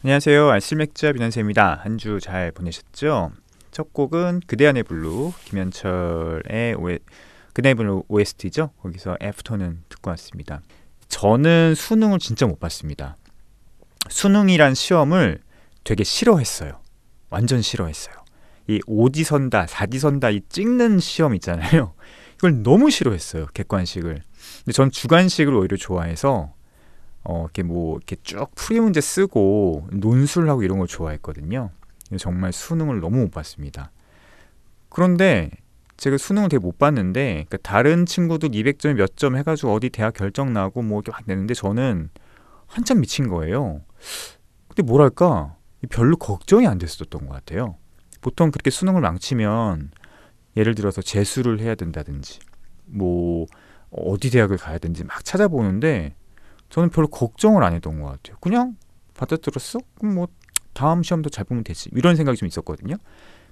안녕하세요. 알쓸맥자 비난세입니다. 한 주 잘 보내셨죠? 첫 곡은 그대 안의 블루, 김현철의 그대 안의 블루 OST죠. 거기서 애프터는 듣고 왔습니다. 저는 수능을 진짜 못 봤습니다. 수능이란 시험을 되게 싫어했어요. 완전 싫어했어요. 이 오지선다, 사지선다 이 찍는 시험 있잖아요. 이걸 너무 싫어했어요. 객관식을. 근데 전 주관식을 오히려 좋아해서 이렇게 뭐 이렇게 쭉 풀이 문제 쓰고 논술하고 이런 걸 좋아했거든요. 정말 수능을 너무 못 봤습니다. 그런데 제가 수능을 되게 못 봤는데, 그러니까 다른 친구들 200점 몇 점 해가지고 어디 대학 결정 나고 뭐 이렇게 내는데 저는 한참 미친 거예요. 근데 뭐랄까 별로 걱정이 안 됐었던 것 같아요. 보통 그렇게 수능을 망치면 예를 들어서 재수를 해야 된다든지 뭐 어디 대학을 가야 되는지 막 찾아보는데 저는 별로 걱정을 안 했던 것 같아요. 그냥 받아들었어? 그럼 뭐 다음 시험도 잘 보면 되지. 이런 생각이 좀 있었거든요.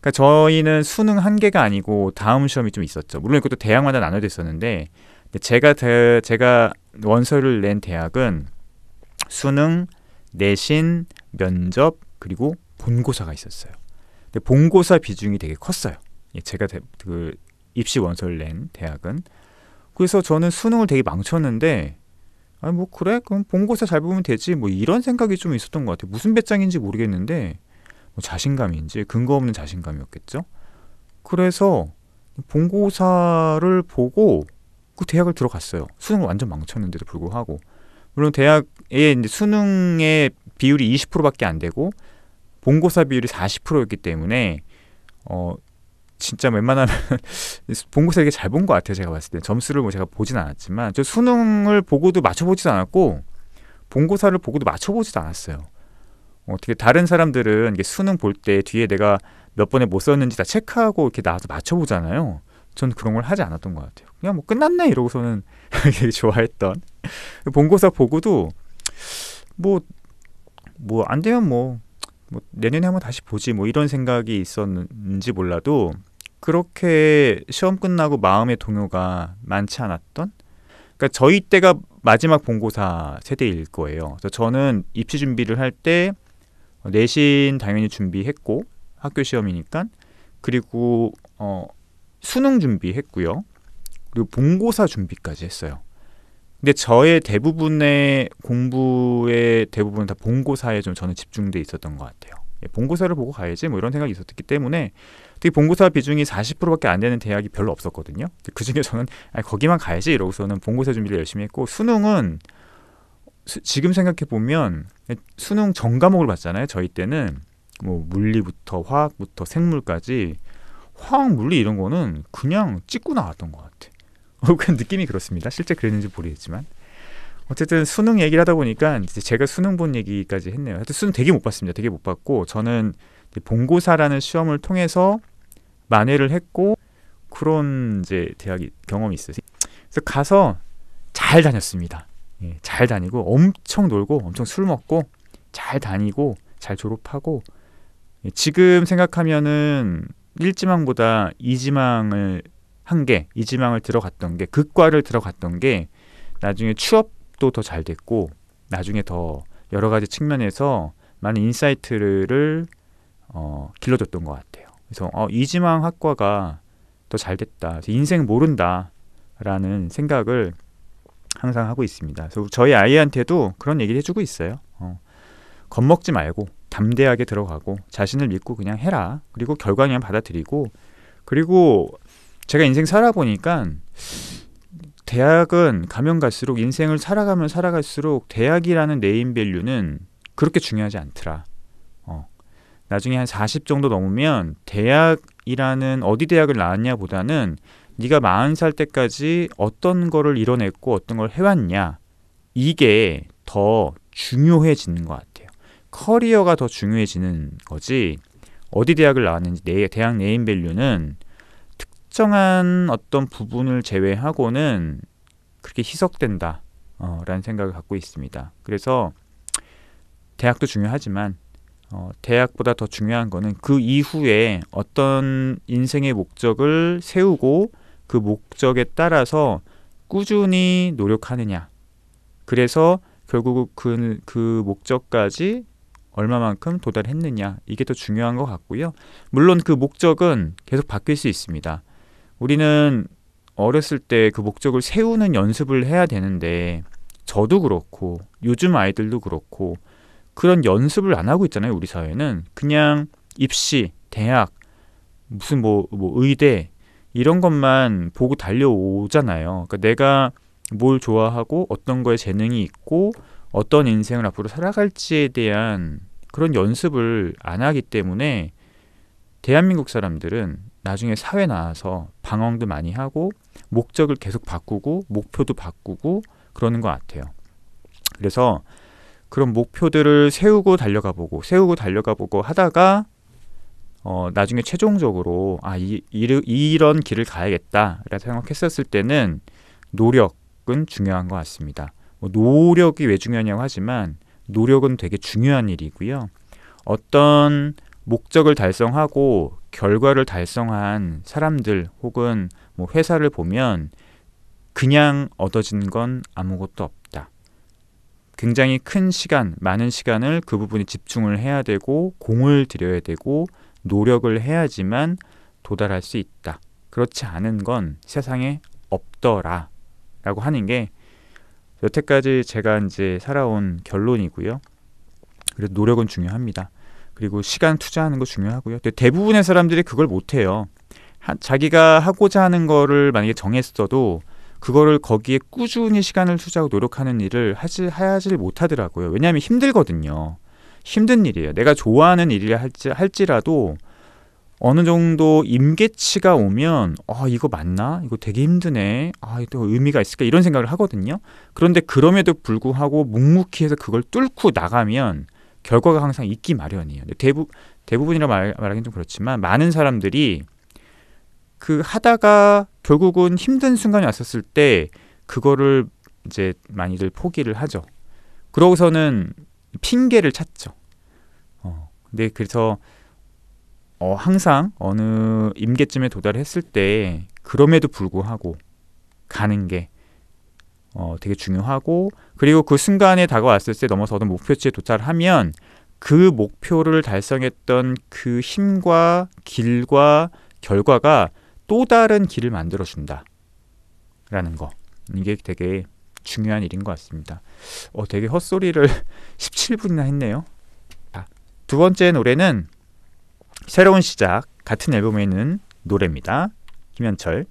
그러니까 저희는 수능 한 개가 아니고 다음 시험이 좀 있었죠. 물론 이것도 대학마다 나눠져 있었는데 제가 원서를 낸 대학은 수능, 내신, 면접 그리고 본고사가 있었어요. 근데 본고사 비중이 되게 컸어요. 제가 그 입시 원서를 낸 대학은. 그래서 저는 수능을 되게 망쳤는데 아니 뭐 그래? 그럼 본고사 잘 보면 되지. 뭐 이런 생각이 좀 있었던 것 같아요. 무슨 배짱인지 모르겠는데 뭐 자신감인지 근거 없는 자신감이었겠죠. 그래서 본고사를 보고 그 대학을 들어갔어요. 수능을 완전 망쳤는데도 불구하고. 물론 대학에 이제 수능의 비율이 20%밖에 안 되고 본고사 비율이 40%였기 때문에 진짜 웬만하면 본고사 되게 잘 본 것 같아요. 제가 봤을 때 점수를 뭐 제가 보진 않았지만 저 수능을 보고도 맞춰보지도 않았고 본고사를 보고도 맞춰보지도 않았어요. 어떻게 다른 사람들은 이게 수능 볼 때 뒤에 내가 몇 번에 못 썼는지 다 체크하고 이렇게 나와서 맞춰보잖아요. 전 그런 걸 하지 않았던 것 같아요. 그냥 뭐 끝났네 이러고서는 되게 좋아했던 본고사 보고도 뭐 안 되면 뭐 내년에 한번 다시 보지 뭐 이런 생각이 있었는지 몰라도 그렇게 시험 끝나고 마음의 동요가 많지 않았던. 그러니까 저희 때가 마지막 본고사 세대일 거예요. 그래서 저는 입시 준비를 할 때 내신 당연히 준비했고 학교 시험이니까 그리고 수능 준비했고요. 그리고 본고사 준비까지 했어요. 근데 저의 대부분의 공부의 대부분 다 본고사에 좀 저는 집중돼 있었던 것 같아요. 본고사를 보고 가야지 뭐 이런 생각이 있었기 때문에 특히 본고사 비중이 40%밖에 안 되는 대학이 별로 없었거든요. 그 중에 저는 아니, 거기만 가야지 이러고서는 본고사 준비를 열심히 했고 수능은 지금 생각해 보면 수능 전 과목을 봤잖아요. 저희 때는 뭐 물리부터 화학부터 생물까지 화학 물리 이런 거는 그냥 찍고 나왔던 것 같아. 그냥 느낌이 그렇습니다. 실제 그랬는지 모르겠지만 어쨌든 수능 얘기를 하다 보니까 이제 제가 수능 본 얘기까지 했네요. 하여튼 수능 되게 못 봤습니다. 되게 못 봤고 저는 본고사라는 시험을 통해서 만회를 했고 그런 이제 대학 경험이 있어요. 그래서 가서 잘 다녔습니다. 예, 잘 다니고 엄청 놀고 엄청 술 먹고 잘 다니고 잘 졸업하고 지금 생각하면은 1지망보다 2지망을 한 게, 2지망을 들어갔던 게, 극과를 들어갔던 게 나중에 취업도 더 잘 됐고 나중에 더 여러 가지 측면에서 많은 인사이트를 길러줬던 것 같아요. 그래서 2지망 학과가 더 잘 됐다. 인생 모른다 라는 생각을 항상 하고 있습니다. 그래서 저희 아이한테도 그런 얘기를 해주고 있어요. 겁먹지 말고 담대하게 들어가고 자신을 믿고 그냥 해라. 그리고 결과 그냥 받아들이고 그리고 제가 인생 살아보니까 대학은 가면 갈수록 인생을 살아가면 살아갈수록 대학이라는 네임밸류는 그렇게 중요하지 않더라. 나중에 한 40 정도 넘으면 대학이라는 어디 대학을 나왔냐 보다는 네가 40살 때까지 어떤 거를 이뤄냈고 어떤 걸 해왔냐 이게 더 중요해지는 것 같아요. 커리어가 더 중요해지는 거지 어디 대학을 나왔는지 대학 네임밸류는 특정한 어떤 부분을 제외하고는 그렇게 희석된다 라는 생각을 갖고 있습니다. 그래서 대학도 중요하지만 대학보다 더 중요한 거는 그 이후에 어떤 인생의 목적을 세우고 그 목적에 따라서 꾸준히 노력하느냐. 그래서 결국 그 목적까지 얼마만큼 도달했느냐, 이게 더 중요한 것 같고요. 물론 그 목적은 계속 바뀔 수 있습니다. 우리는 어렸을 때 그 목적을 세우는 연습을 해야 되는데, 저도 그렇고 요즘 아이들도 그렇고 그런 연습을 안 하고 있잖아요. 우리 사회는 그냥 입시, 대학, 무슨 뭐 의대 이런 것만 보고 달려오잖아요. 그러니까 내가 뭘 좋아하고 어떤 거에 재능이 있고 어떤 인생을 앞으로 살아갈지에 대한 그런 연습을 안 하기 때문에 대한민국 사람들은 나중에 사회 나와서 방황도 많이 하고 목적을 계속 바꾸고 목표도 바꾸고 그러는 것 같아요. 그래서 그런 목표들을 세우고 달려가 보고 하다가 나중에 최종적으로 이런 길을 가야겠다라고 생각했었을 때는 노력은 중요한 것 같습니다. 노력이 왜 중요하냐고 하지만 노력은 되게 중요한 일이고요. 어떤 목적을 달성하고 결과를 달성한 사람들 혹은 뭐 회사를 보면 그냥 얻어진 건 아무것도 없다. 굉장히 큰 시간, 많은 시간을 그 부분에 집중을 해야 되고 공을 들여야 되고 노력을 해야지만 도달할 수 있다. 그렇지 않은 건 세상에 없더라 라고 하는 게 여태까지 제가 이제 살아온 결론이고요. 그래서 노력은 중요합니다. 그리고 시간 투자하는 거 중요하고요. 근데 대부분의 사람들이 그걸 못해요. 자기가 하고자 하는 거를 만약에 정했어도 그거를 거기에 꾸준히 시간을 투자하고 노력하는 일을 하지 못하더라고요. 왜냐하면 힘들거든요. 힘든 일이에요. 내가 좋아하는 일이라 할지라도 어느 정도 임계치가 오면 이거 맞나? 이거 되게 힘드네. 또 의미가 있을까? 이런 생각을 하거든요. 그런데 그럼에도 불구하고 묵묵히 해서 그걸 뚫고 나가면 결과가 항상 있기 마련이에요. 대부분이라 말하기는 좀 그렇지만 많은 사람들이 그 하다가 결국은 힘든 순간이 왔었을 때 그거를 이제 많이들 포기를 하죠. 그러고서는 핑계를 찾죠. 근데 그래서 항상 어느 임계점에 도달했을 때 그럼에도 불구하고 가는 게 되게 중요하고, 그리고 그 순간에 다가왔을 때 넘어서 어떤 목표치에 도달하면 그 목표를 달성했던 그 힘과 길과 결과가 또 다른 길을 만들어준다 라는 거, 이게 되게 중요한 일인 것 같습니다. 되게 헛소리를 17분이나 했네요. 두 번째 노래는 새로운 시작, 같은 앨범에 있는 노래입니다. 김현철.